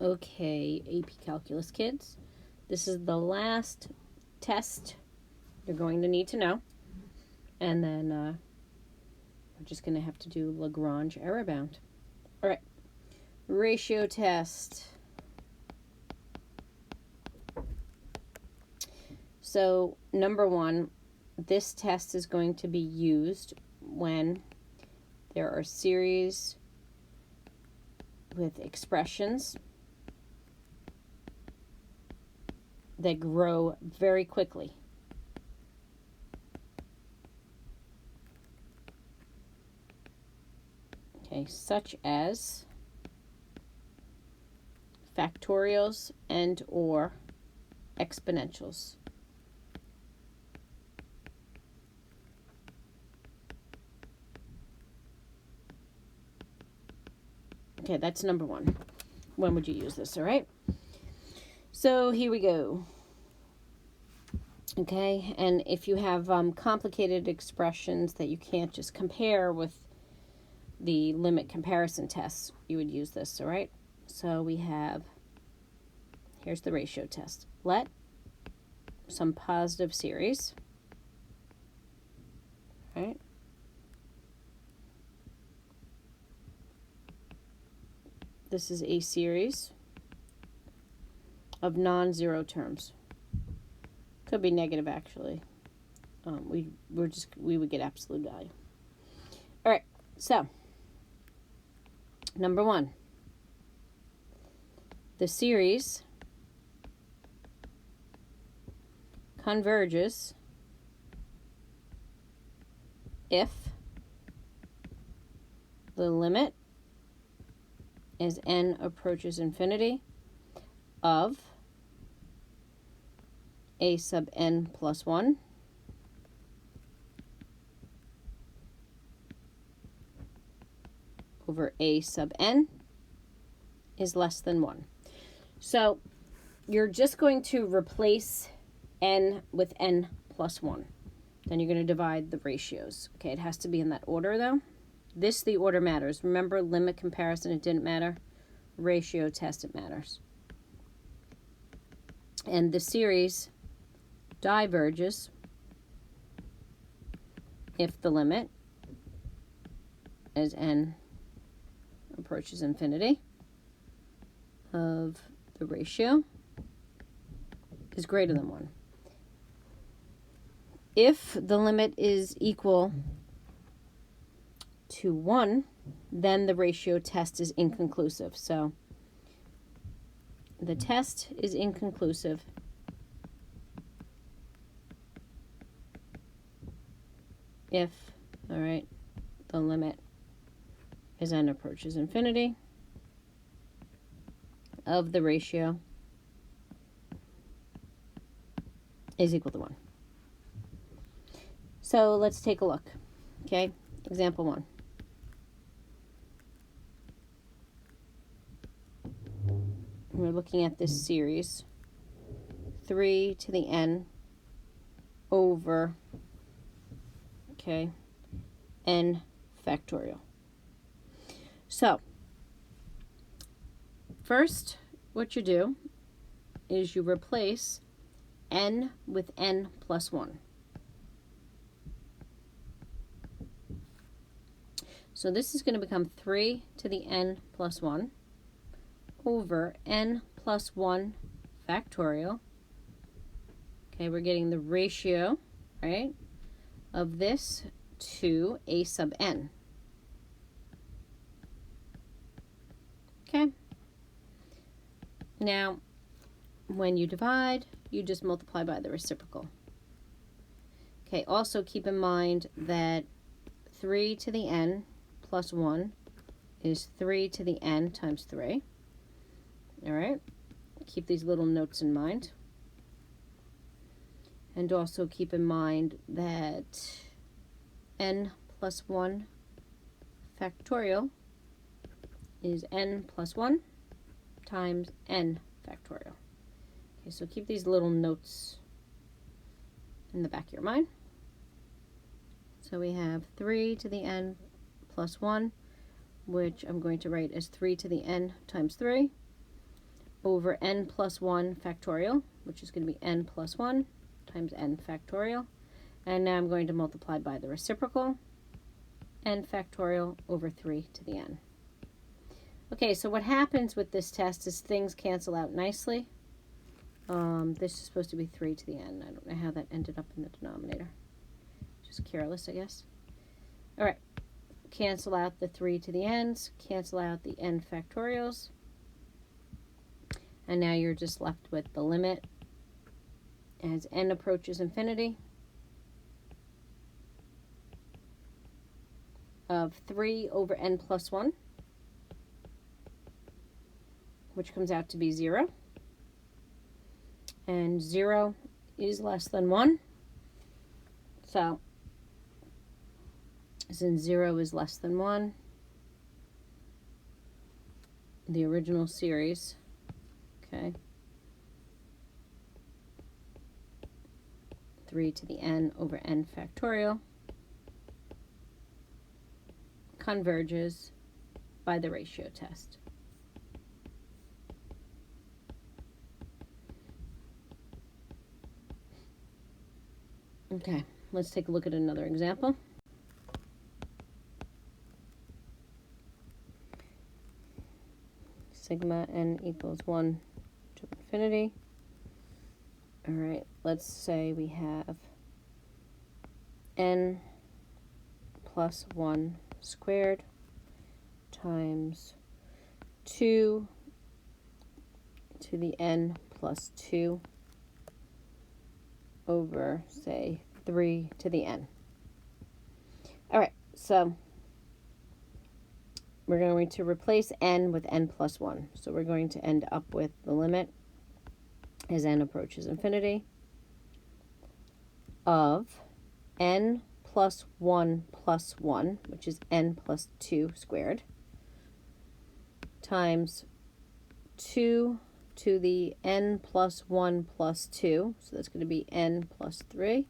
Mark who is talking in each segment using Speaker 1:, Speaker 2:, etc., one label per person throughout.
Speaker 1: Okay, AP Calculus kids, this is the last test you're going to need to know. And then we're just going to have to do Lagrange error bound. All right, ratio test. So number one, this test is going to be used when there are series with expressions that grow very quickly. Okay, such as factorials and or exponentials. Okay, that's number one. When would you use this, all right? So here we go. Okay, and if you have complicated expressions that you can't just compare with the limit comparison tests, you would use this, all right? So we have, here's the ratio test. Let some positive series, right? This is a series of non-zero terms. Could be negative, actually. We would get absolute value. All right, so number one, the series converges if the limit as n approaches infinity of a sub n plus 1 over a sub n is less than 1. So you're just going to replace n with n plus 1. Then you're going to divide the ratios. Okay, it has to be in that order though. The order matters. Remember, limit comparison, it didn't matter. Ratio test, it matters. And the series diverges if the limit as n approaches infinity of the ratio is greater than 1. If the limit is equal to 1, then the ratio test is inconclusive. So the test is inconclusive if, all right, the limit as n approaches infinity of the ratio is equal to 1. So let's take a look. Okay, example 1. We're looking at this series, 3 to the n over, okay, n factorial. So, first, what you do is you replace n with n plus 1. So this is going to become 3 to the n plus 1 over n plus 1 factorial. Okay, we're getting the ratio, right, of this to a sub n. Okay. Now, when you divide, you just multiply by the reciprocal. Okay, also keep in mind that 3 to the n plus 1 is 3 to the n times 3. All right, keep these little notes in mind. And also keep in mind that n plus 1 factorial is n plus 1 times n factorial. Okay, so keep these little notes in the back of your mind. So we have 3 to the n plus 1, which I'm going to write as 3 to the n times 3. over n plus 1 factorial, which is going to be n plus 1 times n factorial. And now I'm going to multiply by the reciprocal, n factorial over 3 to the n. Okay, so what happens with this test is things cancel out nicely. This is supposed to be 3 to the n. I don't know how that ended up in the denominator. Just careless, I guess. All right, cancel out the 3 to the n's, cancel out the n factorials, and now you're just left with the limit as n approaches infinity of 3 over n plus 1, which comes out to be 0. And 0 is less than 1. So, since 0 is less than 1, the original series, okay, 3 to the n over n factorial converges by the ratio test. Okay, let's take a look at another example. Sigma n equals 1 to infinity. All right, let's say we have n plus 1 squared times 2 to the n plus 2 over, say, 3 to the n. All right, so we're going to replace n with n plus 1. So we're going to end up with the limit as n approaches infinity of n plus 1 plus 1, which is n plus 2 squared, times 2 to the n plus 1 plus 2, so that's going to be n plus 3,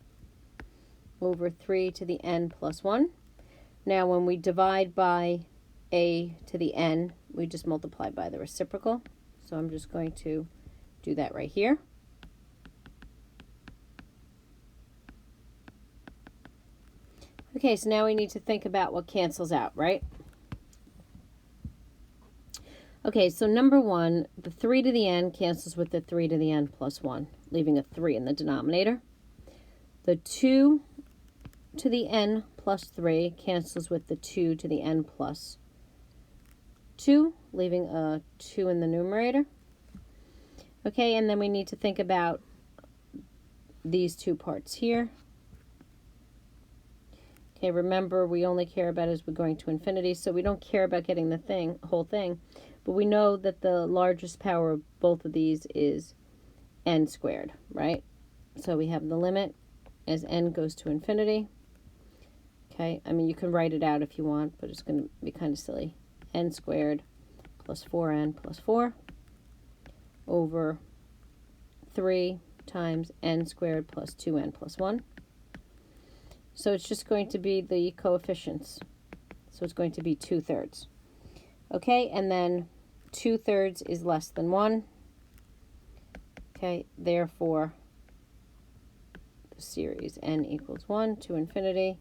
Speaker 1: over 3 to the n plus 1. Now when we divide by a to the n, we just multiply by the reciprocal. So I'm just going to do that right here. Okay, so now we need to think about what cancels out, right? Okay, so number 1, the 3 to the n cancels with the 3 to the n plus 1, leaving a 3 in the denominator. The 2 to the n plus 3 cancels with the 2 to the n plus 2, leaving a 2 in the numerator. Okay, and then we need to think about these two parts here. Okay, remember we only care about as we're going to infinity, so we don't care about getting the whole thing. But we know that the largest power of both of these is n squared, right? So we have the limit as n goes to infinity. Okay, I mean, you can write it out if you want, but it's going to be kind of silly. N squared plus 4n plus 4 over 3 times n squared plus 2n plus 1. So it's just going to be the coefficients. So it's going to be 2/3. Okay, and then 2/3 is less than 1. Okay, therefore, the series n equals 1 to infinity.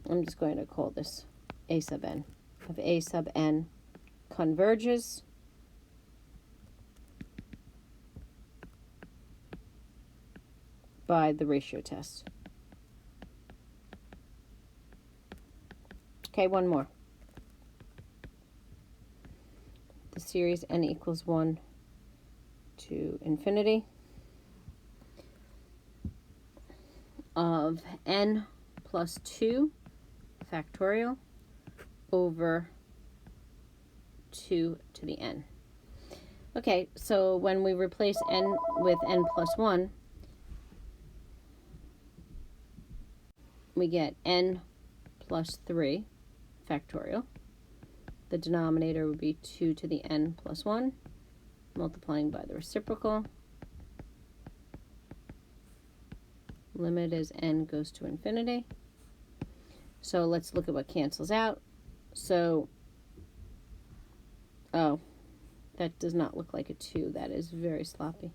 Speaker 1: I'm just going to call this a sub n. If a sub n converges by the ratio test. Okay, one more. The series n equals 1 to infinity of n plus 2 factorial over 2 to the n. Okay, so when we replace n with n plus 1, we get n plus 3 factorial. The denominator would be 2 to the n plus 1, multiplying by the reciprocal. Limit as n goes to infinity. So let's look at what cancels out. So, That does not look like a 2. That is very sloppy.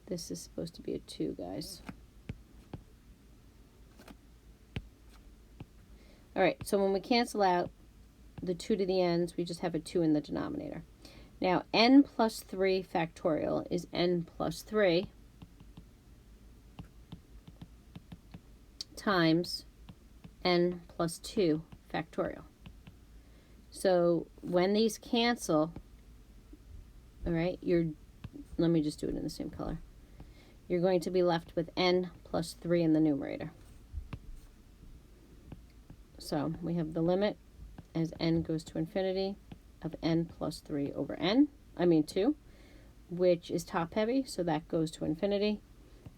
Speaker 1: This is supposed to be a 2, guys. All right, so when we cancel out the 2 to the ends, we just have a 2 in the denominator. Now, n plus 3 factorial is n plus 3 times n plus 2 factorial. So when these cancel, all right, let me just do it in the same color. You're going to be left with n plus 3 in the numerator. So we have the limit as n goes to infinity of n plus 3 over 2, which is top heavy, so that goes to infinity.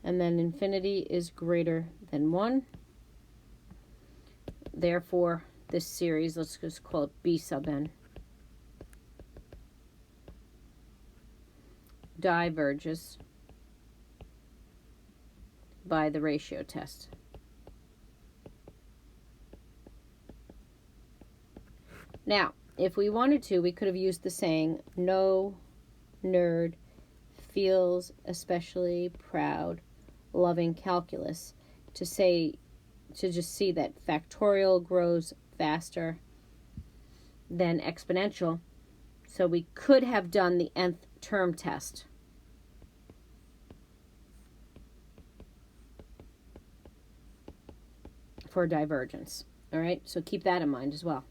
Speaker 1: And then infinity is greater than 1. Therefore, this series, let's just call it B sub n, diverges by the ratio test. Now, if we wanted to, we could have used the saying, no nerd feels especially proud loving calculus, to just see that factorial grows faster than exponential. So we could have done the nth term test. For divergence. All right, so keep that in mind as well.